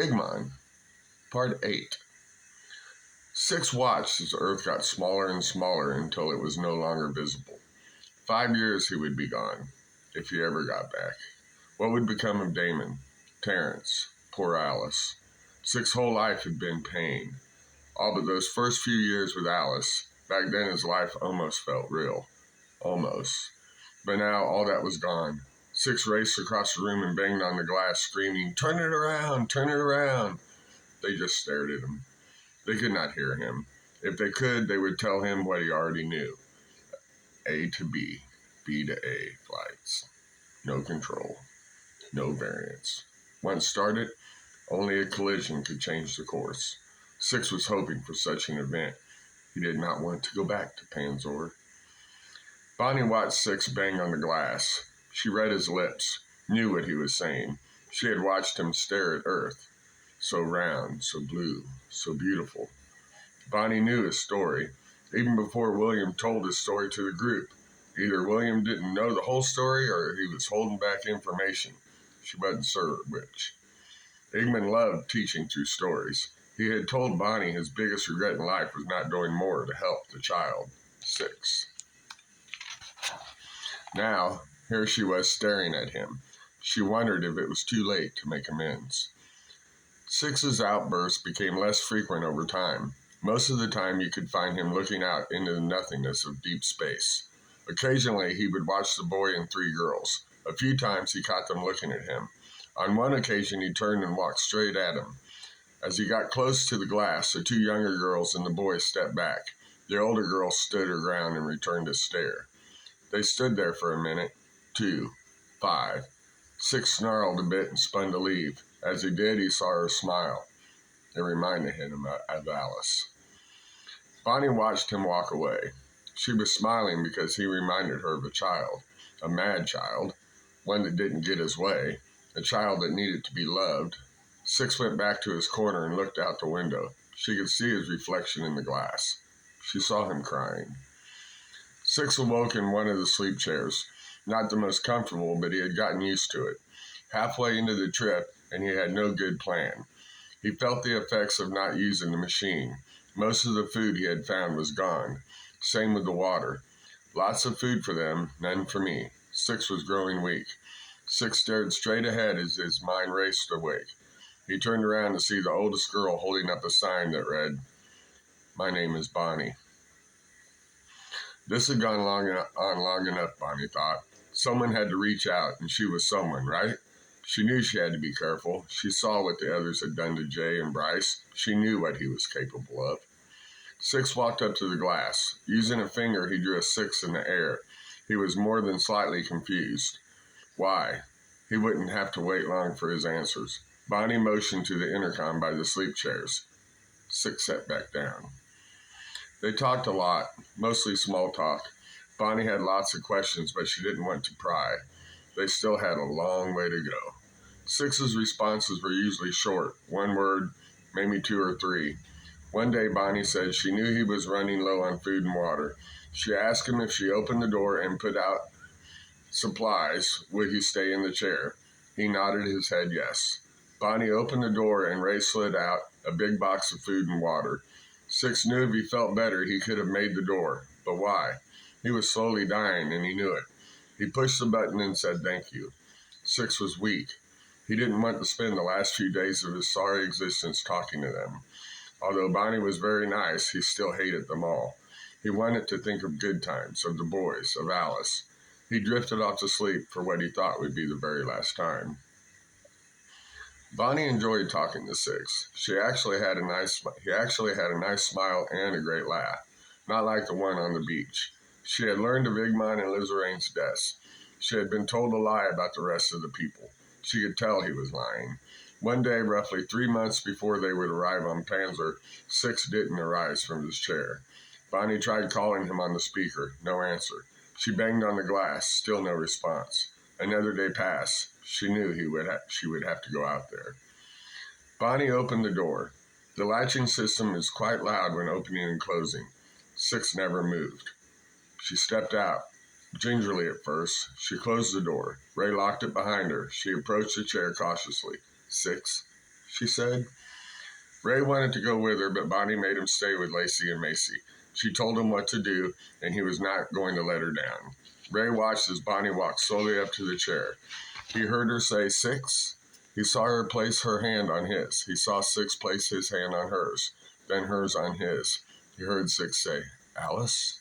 Igmon, Part 8. Six watched as the earth got smaller and smaller until it was no longer visible. 5 years he would be gone, if he ever got back. What would become of Damon, Terrence, poor Alice? Six's whole life had been pain. All but those first few years with Alice, back then his life almost felt real. Almost. But now all that was gone. Six raced across the room and banged on the glass, screaming, "Turn it around! Turn it around!" They just stared at him. They could not hear him. If they could, they would tell him what he already knew. A to B, B to A flights. No control. No variance. Once started, only a collision could change the course. Six was hoping for such an event. He did not want to go back to Panzor. Bonnie watched Six bang on the glass. She read his lips, knew what he was saying. She had watched him stare at Earth. So round, so blue, so beautiful. Bonnie knew his story, even before William told his story to the group. Either William didn't know the whole story or he was holding back information. She wasn't sure which. Igmon loved teaching through stories. He had told Bonnie his biggest regret in life was not doing more to help the child. Six. Now, here she was staring at him. She wondered if it was too late to make amends. Six's outbursts became less frequent over time. Most of the time you could find him looking out into the nothingness of deep space. Occasionally he would watch the boy and 3 girls. A few times he caught them looking at him. On one occasion he turned and walked straight at him. As he got close to the glass, the 2 younger girls and the boy stepped back. The older girl stood her ground and returned his stare. They stood there for a minute, 2, 5. Six snarled a bit and spun to leave. As he did, he saw her smile. It reminded him of Alice. Bonnie watched him walk away. She was smiling because he reminded her of a child, a mad child, one that didn't get his way, a child that needed to be loved. Six went back to his corner and looked out the window. She could see his reflection in the glass. She saw him crying. Six awoke in one of the sleep chairs. Not the most comfortable, but he had gotten used to it. Halfway into the trip, and he had no good plan. He felt the effects of not using the machine. Most of the food he had found was gone. Same with the water. Lots of food for them, none for me. Six was growing weak. Six stared straight ahead as his mind raced awake. He turned around to see the oldest girl holding up a sign that read, "My name is Bonnie." This had gone on long enough, Bonnie thought. Someone had to reach out, and she was someone, right? She knew she had to be careful. She saw what the others had done to Jay and Bryce. She knew what he was capable of. Six walked up to the glass. Using a finger, he drew a 6 in the air. He was more than slightly confused. Why? He wouldn't have to wait long for his answers. Bonnie motioned to the intercom by the sleep chairs. Six sat back down. They talked a lot, mostly small talk. Bonnie had lots of questions, but she didn't want to pry. They still had a long way to go. Six's responses were usually short, 1 word, maybe 2 or 3. One day, Bonnie said she knew he was running low on food and water. She asked him if she opened the door and put out supplies, would he stay in the chair? He nodded his head yes. Bonnie opened the door and Ray slid out a big box of food and water. Six knew if he felt better, he could have made the door. But why? He was slowly dying, and he knew it. He pushed the button and said thank you. Six was weak. He didn't want to spend the last few days of his sorry existence talking to them. Although Bonnie was very nice, he still hated them all. He wanted to think of good times, of the boys, of Alice. He drifted off to sleep for what he thought would be the very last time. Bonnie enjoyed talking to Six. He actually had a nice smile and a great laugh, not like the one on the beach. She had learned of Igmon and Lizaraine's deaths. She had been told a lie about the rest of the people. She could tell he was lying. One day, roughly 3 months before they would arrive on Panzer, Six didn't arise from his chair. Bonnie tried calling him on the speaker. No answer. She banged on the glass. Still no response. Another day passed. She knew she would have to go out there. Bonnie opened the door. The latching system is quite loud when opening and closing. Six never moved. She stepped out. Gingerly at first. She closed the door. Ray locked it behind her. She approached the chair cautiously. Six, she said. Ray wanted to go with her, but Bonnie made him stay with Lacey and Macy. She told him what to do, and he was not going to let her down. Ray watched as Bonnie walked slowly up to the chair. He heard her say 6. He saw her place her hand on his. He saw 6 place his hand on hers, then hers on his. He heard 6 say, Alice?